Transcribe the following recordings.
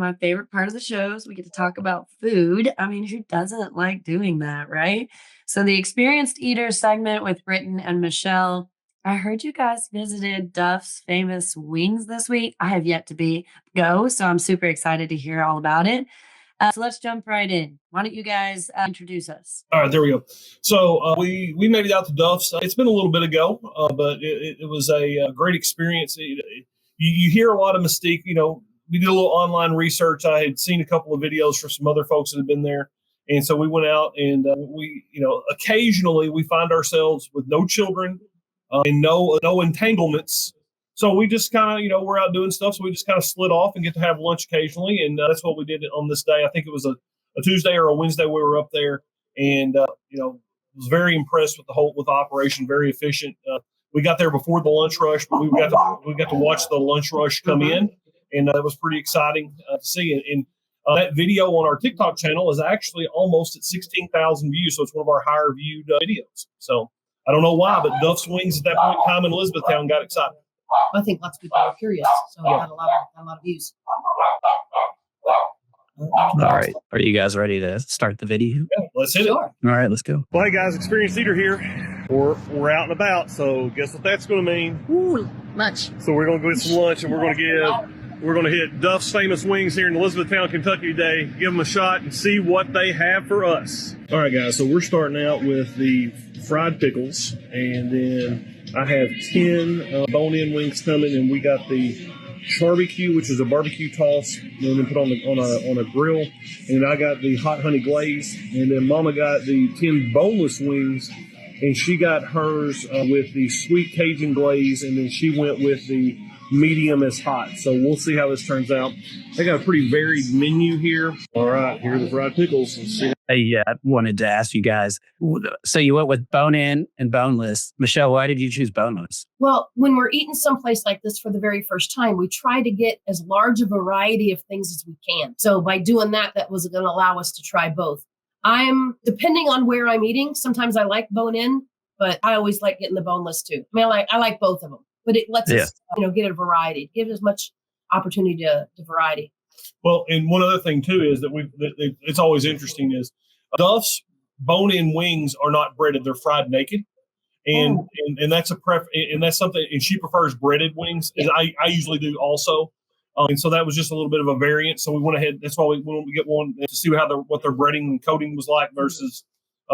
my favorite part of the shows. We get to talk about food. I mean, who doesn't like doing that, right? So the Experienced Eater segment with Britton and Michelle. I heard you guys visited Duff's famous wings this week. I have yet to go, so I'm super excited to hear all about it. So let's jump right in. Why don't you guys introduce us? All right, there we go. So we made it out to Duff's. It's been a little bit ago, but it was a great experience. You hear a lot of mystique. You know, we did a little online research. I had seen a couple of videos from some other folks that had been there, and so we went out and occasionally we find ourselves with no children and no entanglements. So we just kind of, we're out doing stuff. So we just kind of slid off and get to have lunch occasionally. And that's what we did on this day. I think it was a Tuesday or a Wednesday we were up there, and, was very impressed with the operation, very efficient. We got there before the lunch rush, but we got to watch the lunch rush come in. And that was pretty exciting to see. And that video on our TikTok channel is actually almost at 16,000 views. So it's one of our higher viewed videos. So I don't know why, but Duff's Wings at that point in time in Elizabethtown got excited. I think lots of people are curious, so it had a lot of views. All right. Are you guys ready to start the video? Yeah, let's hit it. All right, let's go. Well, hey guys, Experienced Eater here. We're out and about, so guess what that's going to mean? Ooh, lunch. So we're going to go get some lunch, and we're going to hit Duff's famous wings here in Elizabethtown, Kentucky today. Give them a shot and see what they have for us. All right, guys. So we're starting out with the fried pickles, and then I have 10 bone-in wings coming, and we got the Char-BQ, which is a barbecue toss, and then put on a grill. And I got the hot honey glaze, and then Mama got the 10 boneless wings, and she got hers with the sweet Cajun glaze, and then she went with the medium as hot. So we'll see how this turns out. They got a pretty varied menu here. All right, here are the fried pickles. Let's see. Hey, I wanted to ask you guys. So you went with bone-in and boneless. Michelle, why did you choose boneless? Well, when we're eating someplace like this for the very first time, we try to get as large a variety of things as we can. So by doing that was going to allow us to try both. Depending on where I'm eating, sometimes I like bone-in, but I always like getting the boneless too. I mean, I like both of them, but it lets us, get a variety, give as much opportunity to variety. Well, and one other thing too is that it's always interesting is Duff's bone-in wings are not breaded; they're fried naked, and that's and that's something. And she prefers breaded wings, as I usually do also. And so that was just a little bit of a variant. So we went ahead. That's why we wanted to get one to see what their breading and coating was like versus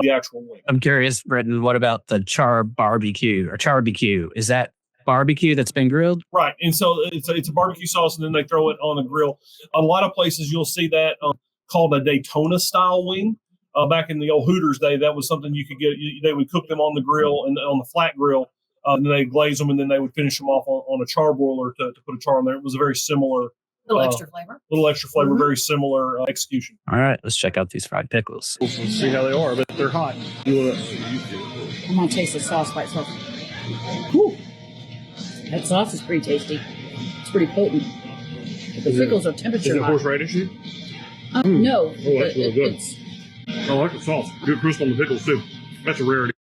the actual wing. I'm curious, Britton, what about the Char-BQ or Char-BQ? Is that barbecue that's been grilled? Right. And so it's a barbecue sauce, and then they throw it on a grill. A lot of places you'll see that called a Daytona style wing. Back in the old Hooters day, that was something you could get. They would cook them on the grill and on the flat grill, and then they glaze them, and then they would finish them off on a char broiler to put a char on there. It was a very similar, little extra flavor, mm-hmm. Very similar execution. All right, let's check out these fried pickles. Let's see how they are, but they're hot. I'm gonna taste the sauce by itself. Whew. That sauce is pretty tasty. It's pretty potent. The pickles are temperature. Is it hot. horseradish? No. Oh, that's really good. I like the sauce. Good crisp on the pickles too. That's a rarity.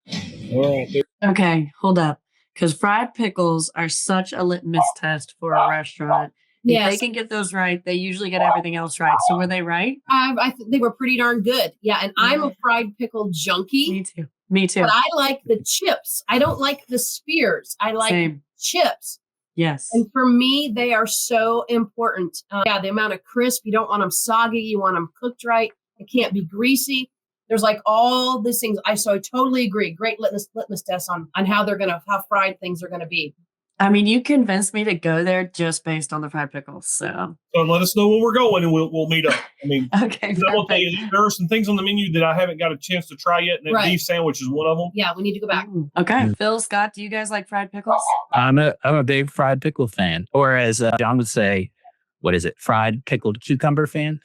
All right. Okay, hold up. Because fried pickles are such a litmus test for a restaurant. If they can get those right, they usually get everything else right. So were they right? They were pretty darn good. Yeah, and I'm a fried pickle junkie. Me too. But I like the chips. I don't like the spears. I like chips. Yes. And for me, they are so important. The amount of crisp. You don't want them soggy. You want them cooked right. It can't be greasy. There's like all these things. So I totally agree. Great litmus test on how how fried things are gonna be. I mean, you convinced me to go there just based on the fried pickles. So let us know when we're going, and we'll meet up. I mean, okay. There are some things on the menu that I haven't got a chance to try yet, and that beef sandwich is one of them. Yeah, we need to go back. Okay, Phil, Scott, do you guys like fried pickles? I'm a big fried pickle fan, or as John would say, what is it? Fried pickled cucumber fan.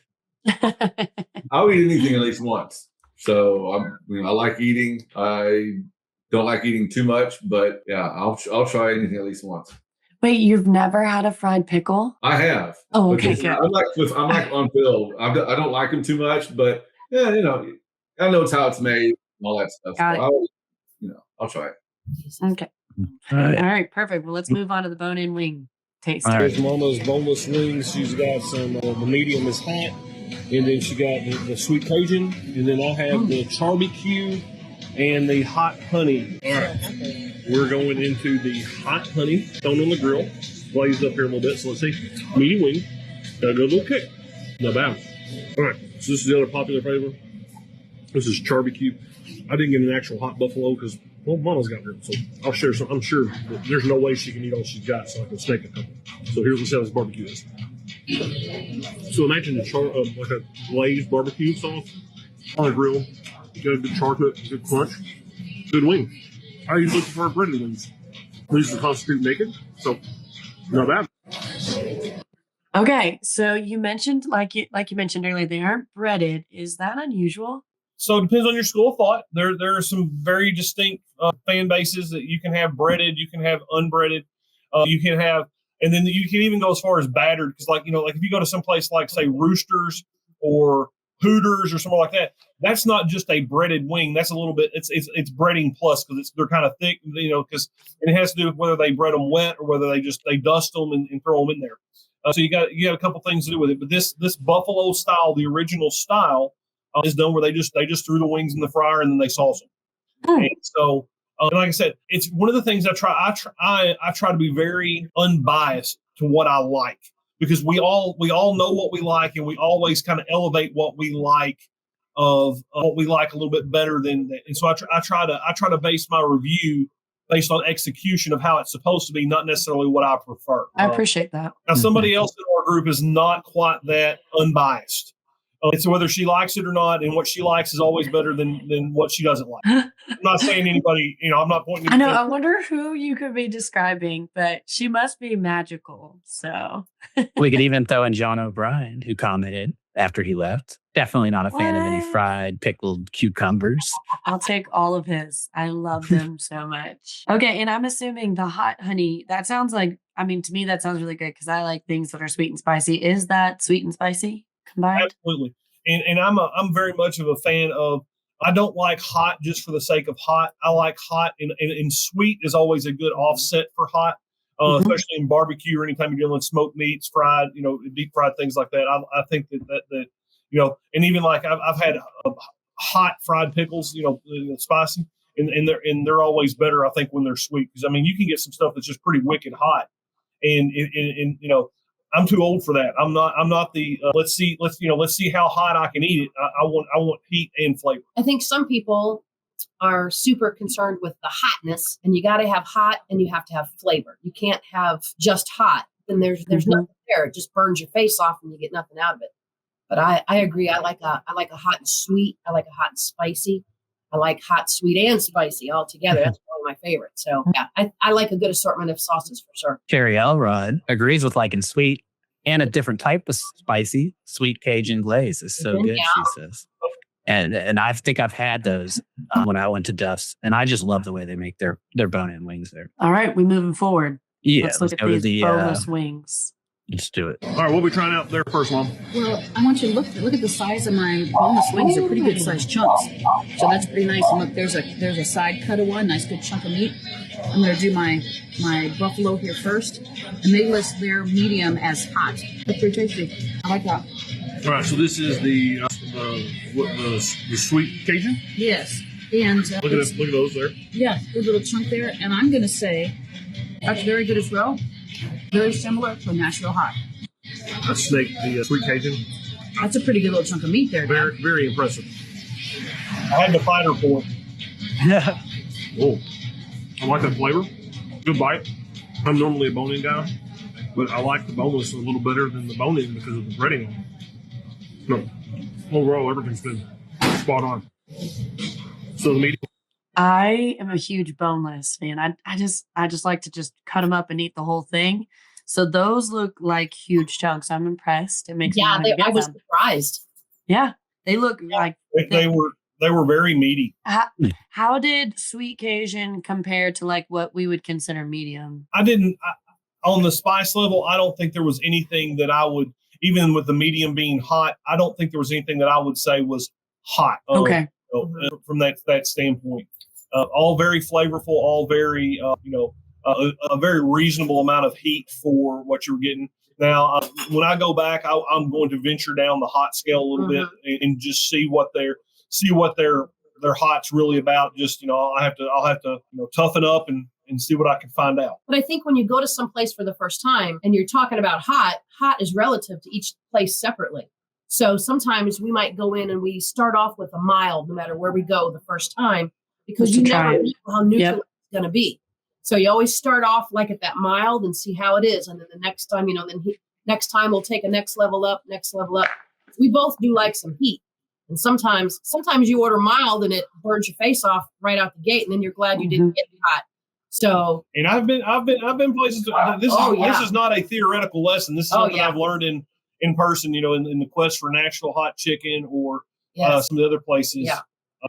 I'll eat anything at least once. So I like eating. I don't like eating too much, but yeah, I'll try anything at least once. Wait, you've never had a fried pickle? I have. Oh, okay, good. I'm like on Phil. I don't like them too much, but yeah, I know it's how it's made and all that stuff. Got it. I'll try it. Okay. All right, perfect. Well, let's move on to the bone-in wing. taste All it. right. There's Mama's Boneless Wings. She's got some, the medium is hot. And then she got the sweet Cajun. And then I have the Char-BQ and the hot honey. All right. We're going into the hot honey, thrown on the grill. Glazed up here a little bit. So let's see. Meaty wing. Got a good little kick. Not bad. All right. So this is the other popular flavor. This is Char-BQ. I didn't get an actual hot buffalo because, well, Mama's got her. So I'll share some. I'm sure that there's no way she can eat all she's got, so I can snake a couple. So here's how this barbecue is. So imagine like a glazed barbecue sauce on a grill. You got a good char to it, good crunch, good wing. I usually prefer breaded wings. These are constitute naked, so not bad. Okay, so you mentioned like you mentioned earlier, they aren't breaded. Is that unusual? So it depends on your school of thought. There are some very distinct fan bases that you can have breaded, you can have unbreaded, you can have, and then you can even go as far as battered. Because like if you go to some place like say Roosters or Hooters or somewhere like that, that's not just a breaded wing. That's a little bit. It's breading plus because they're kind of thick. Because it has to do with whether they bread them wet or whether they dust them and throw them in there. So you got a couple things to do with it. But this buffalo style, the original style, is done where they just threw the wings in the fryer and then they sauce them. And so, like I said, it's one of the things I try to be very unbiased to what I like, because we all know what we like, and we always kind of elevate what we like of what we like a little bit better than that. And so I try to base my review based on execution of how it's supposed to be, not necessarily what I prefer. I appreciate that. Now, somebody else in our group is not quite that unbiased. It's whether she likes it or not, and what she likes is always better than what she doesn't like. I'm not saying anybody, I'm not pointing. I know. I wonder who you could be describing, but she must be magical. So We could even throw in John O'Brien, who commented after he left. Definitely not a fan of any fried pickled cucumbers. I'll take all of his. I love them so much. Okay, and I'm assuming the hot honey, that sounds like, to me, that sounds really good because I like things that are sweet and spicy. Is that sweet and spicy combined? Absolutely. And I'm very much of a fan of, I don't like hot just for the sake of hot. I like hot, and sweet is always a good offset for hot, especially in barbecue or anytime you're dealing with smoked meats, fried, deep fried things like that. I think that and even like I've had hot fried pickles, spicy, and they're always better, I think, when they're sweet, because you can get some stuff that's just pretty wicked hot, and I'm too old for that. I'm not the let's see how hot I can eat it. I want heat and flavor. I think some people are super concerned with the hotness, and you got to have hot and you have to have flavor. You can't have just hot. Then there's nothing there. It just burns your face off and you get nothing out of it. But I agree. I like a hot and sweet. I like a hot and spicy. I like hot, sweet, and spicy all together. That's one of my favorites. So yeah, I like a good assortment of sauces for sure. Carrie Elrod agrees with liking sweet and a different type of spicy. Sweet Cajun glaze is so good, she says. And I think I've had those when I went to Duff's, and I just love the way they make their bone-in wings there. All right, we're moving forward. Yeah, let's look at these boneless wings. Let's do it. All right, what are we trying out there first, Mom? Well, I want you to look at the size of my boneless wings. They're pretty good sized chunks. So that's pretty nice. And look, there's a side cut of one, nice good chunk of meat. I'm going to do my buffalo here first. And they list their medium as hot. That's pretty tasty. I like that. All right, so this is the sweet Cajun. Yes. And Look at those there. Yeah, good little chunk there. And I'm going to say that's very good as well. Very similar to a Nashville hot. A snake, the sweet Cajun. That's a pretty good little chunk of meat there. Very, very impressive. I had to fight her for it. Oh, I like that flavor. Good bite. I'm normally a bone-in guy, but I like the boneless a little better than the bone-in because of the breading. No, overall, everything's been spot on. So the meat. I am a huge boneless fan. I just like to just cut them up and eat the whole thing. So those look like huge chunks. I'm impressed. It makes me want to get I was them. surprised. Yeah, they look like They were very meaty. How did sweet Cajun compare to like what we would consider medium? On the spice level, I don't think there was anything that I would, even with the medium being hot, I don't think there was anything that I would say was hot. Okay. From that standpoint. All very flavorful, all very, a very reasonable amount of heat for what you're getting. Now, when I go back, I'm going to venture down the hot scale a little bit and just see what their hot's really about. Just, I'll have to toughen up and see what I can find out. But I think when you go to some place for the first time and you're talking about hot is relative to each place separately. So sometimes we might go in and we start off with a mild, no matter where we go the first time, because you never know how neutral it's going to be. So you always start off like at that mild and see how it is. And then the next time, next time we'll take a next level up. We both do like some heat. And sometimes you order mild and it burns your face off right out the gate. And then you're glad you didn't get hot. So, and I've been places. This is not a theoretical lesson. This is something I've learned in person, in the quest for Nashville hot chicken or some of the other places. Yeah.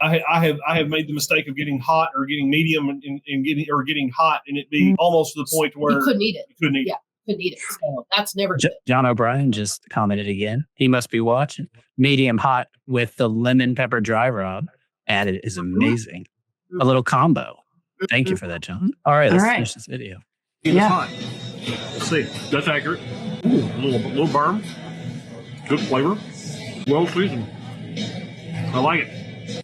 I have made the mistake of getting hot or getting medium and getting hot and it be almost to the point where you couldn't eat it. Couldn't eat it. So that's never good. John O'Brien just commented again. He must be watching. Medium hot with the lemon pepper dry rub added is amazing. A little combo. Thank you for that, John. All right, let's finish this video. It's hot. Let's see. That's accurate. Ooh, a little burn. Good flavor. Well seasoned. I like it.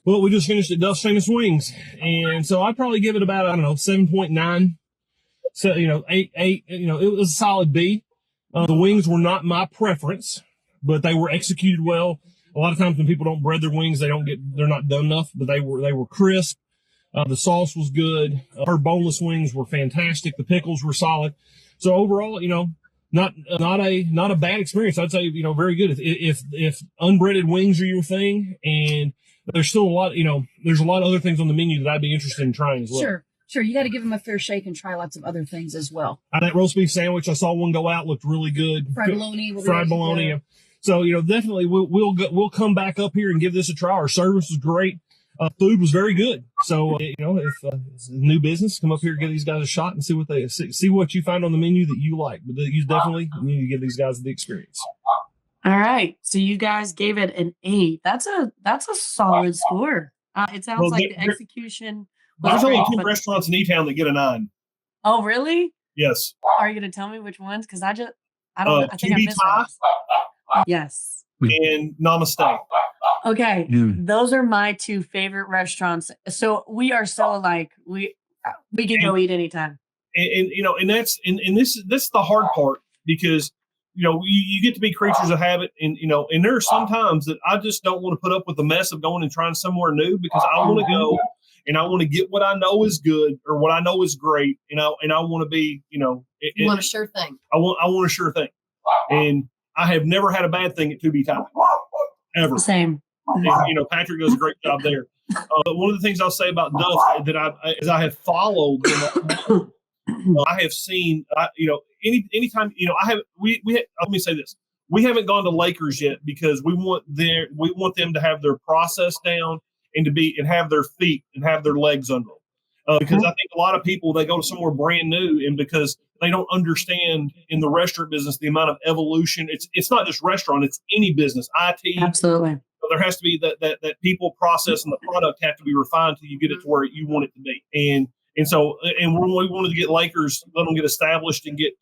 Well, we just finished at Duff's Famous Wings, and so I'd probably give it about 7.9. So 8. It was a solid B. The wings were not my preference, but they were executed well. A lot of times when people don't bread their wings, they're not done enough, but they were crisp. The sauce was good. Her boneless wings were fantastic. The pickles were solid. So overall, not a bad experience. I'd say, very good. If unbreaded wings are your thing, and there's still a lot, there's a lot of other things on the menu that I'd be interested in trying as well. Sure. You got to give them a fair shake and try lots of other things as well. That roast beef sandwich, I saw one go out, looked really good. Fried bologna. So, definitely we'll come back up here and give this a try. Our service was great. Food was very good. So, if it's a new business, come up here and give these guys a shot and see what you find on the menu that you like. But you definitely need to give these guys the experience. All right. So you guys gave it an 8. That's a solid score. It sounds like the execution. There's only 2 restaurants in E-Town that get a 9. Oh, really? Yes. Are you going to tell me which ones? Because I think I missed one. Yes. And Namaste. Okay. Those are my 2 favorite restaurants. So we are so alike. We can go eat anytime. And that's the hard part because you get to be creatures of habit, and there are some times that I just don't want to put up with the mess of going and trying somewhere new because I want to go and I want to get what I know is good or what I know is great, and I want to be, you want a sure thing. I want a sure thing, and I have never had a bad thing at 2B Thai, ever. Same. And, Patrick does a great job there. But one of the things I'll say about Duff that I have followed. I have seen, anytime, let me say this. We haven't gone to Lakers yet because we want them to have their process down and have their feet and have their legs under them. Because I think a lot of people, they go to somewhere brand new and because they don't understand in the restaurant business, the amount of evolution. It's not just restaurant, it's any business, IT. Absolutely. There has to be that people process and the product have to be refined till you get it to where you want it to be. And so when we wanted to get Lakers, let them get established and get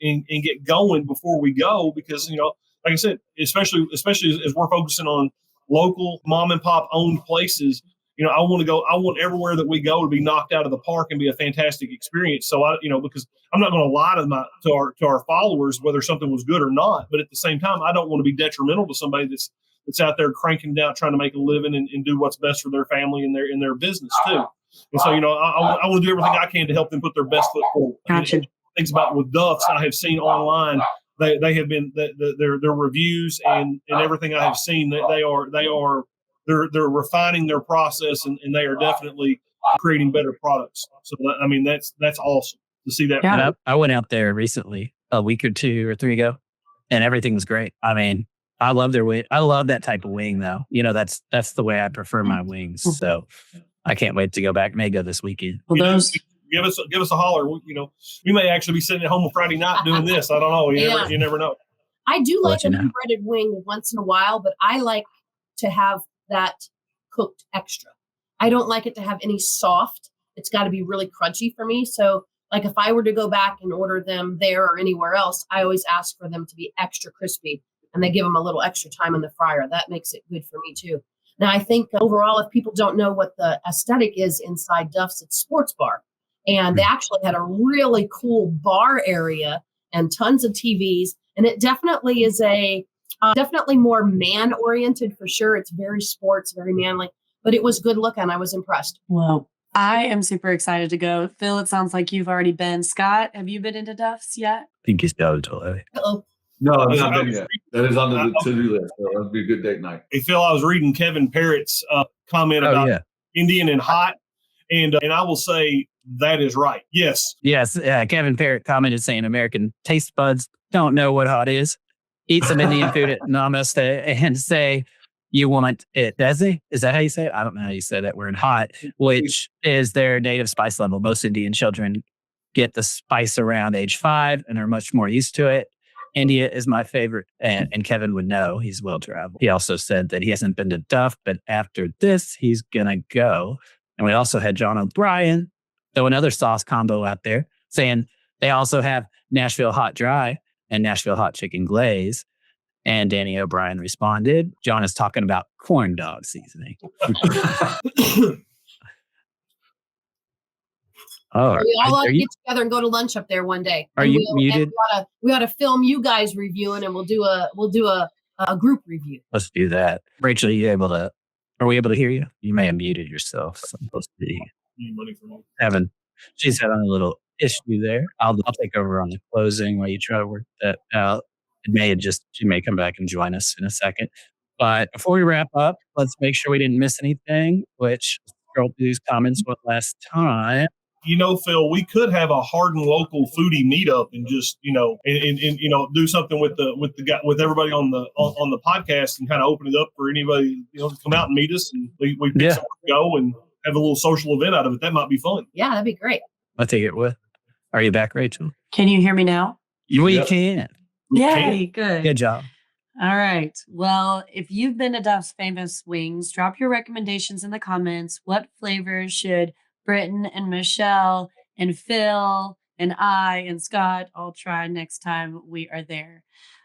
going before we go, because, like I said, especially as we're focusing on local mom and pop owned places, I want everywhere that we go to be knocked out of the park and be a fantastic experience. So because I'm not going to lie to our followers, whether something was good or not, but at the same time, I don't want to be detrimental to somebody that's out there cranking down, trying to make a living and do what's best for their family and their business too. And so, I want to do everything I can to help them put their best foot forward. Gotcha. Things about with Duff's, I have seen online, they have been their reviews and everything I have seen. They're refining their process and they are definitely creating better products. So that's awesome to see that. Yeah. I went out there recently, a week or 2 or 3 ago, and everything's great. I mean, I love their wing. I love that type of wing, though. That's the way I prefer my wings. So I can't wait to go back. May go this weekend. Well, give us a holler. We may actually be sitting at home on Friday night doing this. I don't know. You never know. I do like an unbreaded wing once in a while, but I like to have that cooked extra. I don't like it to have any soft. It's got to be really crunchy for me. So Like if I were to go back and order them there or anywhere else, I always ask for them to be extra crispy, and they give them a little extra time in the fryer. That makes it good for me too. Now, I think overall, if people don't know what the aesthetic is inside Duff's, it's sports bar. And they actually had a really cool bar area and tons of TVs. And it definitely is definitely more man-oriented for sure. It's very sports, very manly, but it was good looking. I was impressed. Well, I am super excited to go. Phil, it sounds like you've already been. Scott, have you been into Duff's yet? I think he's done totally. Uh-oh. No, I'm not done yet. That is on the to-do list. So that'll be a good date night. Hey, Phil, I was reading Kevin Parrott's comment about Indian and hot, and I will say that is right. Yes. Yes. Kevin Parrott commented saying American taste buds don't know what hot is. Eat some Indian food at Namaste and say you want it. Does he? Is that how you say it? I don't know how you say that word hot, which is their native spice level. Most Indian children get the spice around age 5 and are much more used to it. India is my favorite, and Kevin would know. He's well-traveled. He also said that he hasn't been to Duff, but after this, he's going to go. And we also had John O'Brien, throw another sauce combo out there, saying they also have Nashville Hot Dry and Nashville Hot Chicken Glaze. And Danny O'Brien responded, John is talking about corn dog seasoning. Oh, we all ought to get together and go to lunch up there one day. Are you muted? We ought to film you guys reviewing, and we'll do a group review. Let's do that. Rachel, are we able to hear you? You may have muted yourself. So I'm supposed to be having, she's having a little issue there. I'll take over on the closing while you try to work that out. She may come back and join us in a second. But before we wrap up, let's make sure we didn't miss anything, which scroll through these comments one last time. Phil, we could have a Hardin local foodie meetup and just, and do something with with everybody on the podcast and kind of open it up for anybody, to come out and meet us, and we pick somewhere to go and have a little social event out of it. That might be fun. Yeah, that'd be great. I'll take it with. Are you back, Rachel? Can you hear me now? We can. Yay, good. Good job. All right. Well, if you've been to Duff's Famous Wings, drop your recommendations in the comments. What flavors should Britton and Michelle and Phil and I and Scott all try next time we are there?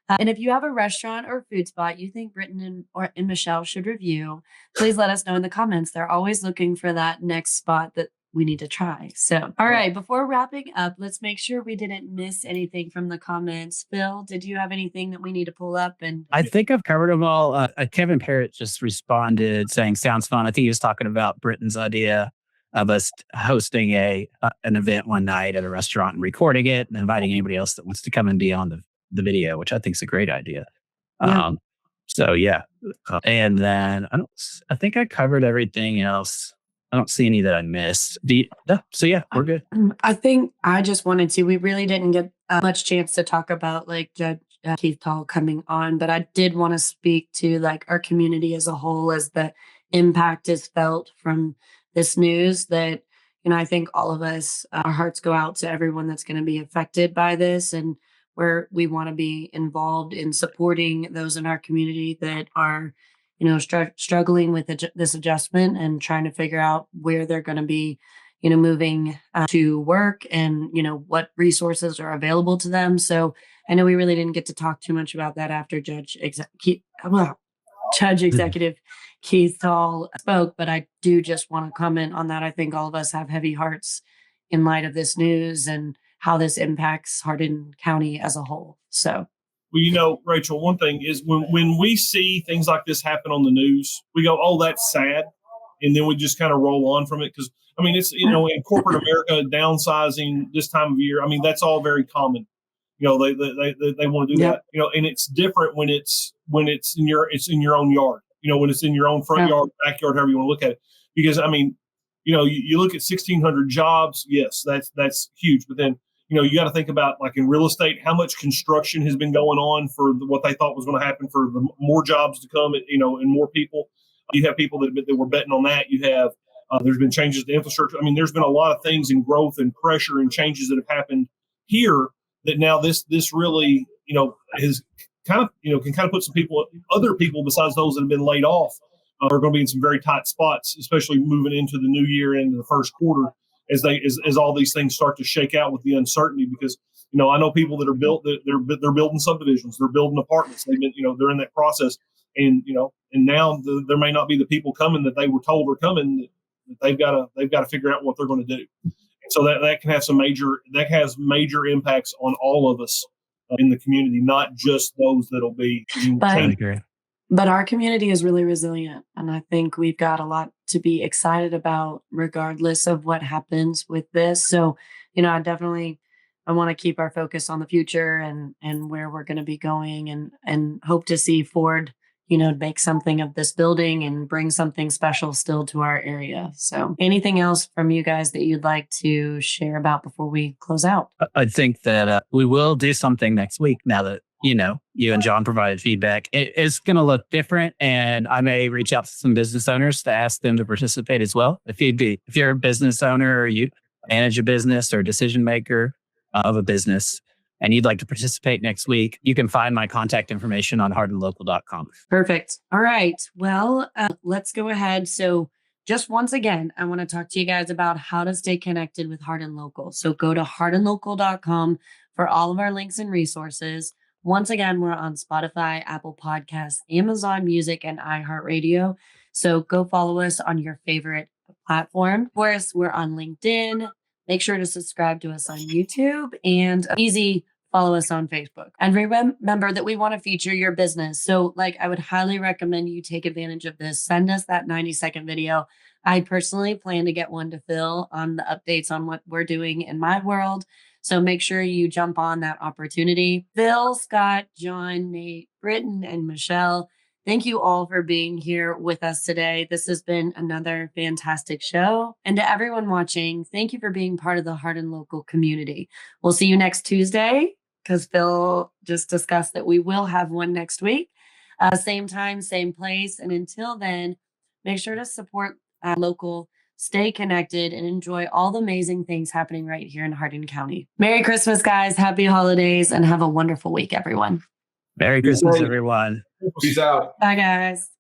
And if you have a restaurant or food spot you think Britton and Michelle should review, please let us know in the comments. They're always looking for that next spot that we need to try. So, all right, before wrapping up, let's make sure we didn't miss anything from the comments. Phil, did you have anything that we need to pull up? And I think I've covered them all. Kevin Parrott just responded saying, sounds fun. I think he was talking about Britton's idea of us hosting an event one night at a restaurant and recording it and inviting anybody else that wants to come and be on the video, which I think is a great idea. Yeah. And then I think I covered everything else. I don't see any that I missed. So yeah, we're good. I think I just wanted to, we really didn't get much chance to talk about like Judge Keith Tall coming on, but I did want to speak to like our community as a whole as the impact is felt from this news that, I think all of us, our hearts go out to everyone that's going to be affected by this, and where we want to be involved in supporting those in our community that are struggling with this adjustment and trying to figure out where they're going to be, moving to work and, what resources are available to them. So I know we really didn't get to talk too much about that after Judge Executive Keith Tall spoke, but I do just want to comment on that. I think all of us have heavy hearts in light of this news and how this impacts Hardin County as a whole. So. Well, Rachel, one thing is when we see things like this happen on the news, we go, oh, that's sad. And then we just kind of roll on from it. Because, it's, in corporate America, downsizing this time of year, that's all very common. They want to do that, and it's different when it's in your own yard, when it's in your own front yard, backyard, however you want to look at it. Because, you look at 1,600 jobs. Yes, that's huge. But then, you got to think about, like in real estate, how much construction has been going on for what they thought was going to happen for the more jobs to come, and more people. You have people that were betting on that. You have, there's been changes to infrastructure. there's been a lot of things in growth and pressure and changes that have happened here that now this really, is kind of, can kind of put some people, other people besides those that have been laid off, are going to be in some very tight spots, especially moving into the new year, into the first quarter. as all these things start to shake out with the uncertainty. Because I know people that they're building subdivisions, they're building apartments. They've been they're in that process, and and now there may not be the people coming that they were told were coming. That they've got to figure out what they're going to do. And so that can have has major impacts on all of us in the community, not just those that'll be. But our community is really resilient, and I think we've got a lot to be excited about, regardless of what happens with this. So, I want to keep our focus on the future and where we're going to be going, and hope to see Ford, make something of this building and bring something special still to our area. So, anything else from you guys that you'd like to share about before we close out? I think that we will do something next week now that you and John provided feedback. It's going to look different, and I may reach out to some business owners to ask them to participate as well. If you're a business owner, or you manage a business or decision maker of a business, and you'd like to participate next week, you can find my contact information on hardinlocal.com. Perfect. All right. Well, let's go ahead. So just once again, I want to talk to you guys about how to stay connected with Hardin Local. So go to hardinlocal.com for all of our links and resources. Once again, we're on Spotify, Apple Podcasts, Amazon Music, and iHeartRadio. So go follow us on your favorite platform. Of course, we're on LinkedIn. Make sure to subscribe to us on YouTube, and follow us on Facebook. And remember that we want to feature your business. So I would highly recommend you take advantage of this. Send us that 90-second video. I personally plan to get one to Phil on the updates on what we're doing in my world. So make sure you jump on that opportunity. Phil, Scott, John, Nate, Britton, and Michelle, thank you all for being here with us today. This has been another fantastic show. And to everyone watching, thank you for being part of the Hardin Local community. We'll see you next Tuesday, because Phil just discussed that we will have one next week. Same time, same place. And until then, make sure to support local. Stay connected and enjoy all the amazing things happening right here in Hardin County. Merry Christmas, guys. Happy holidays, and have a wonderful week, everyone. Merry Christmas, everyone. Peace out. Bye, guys.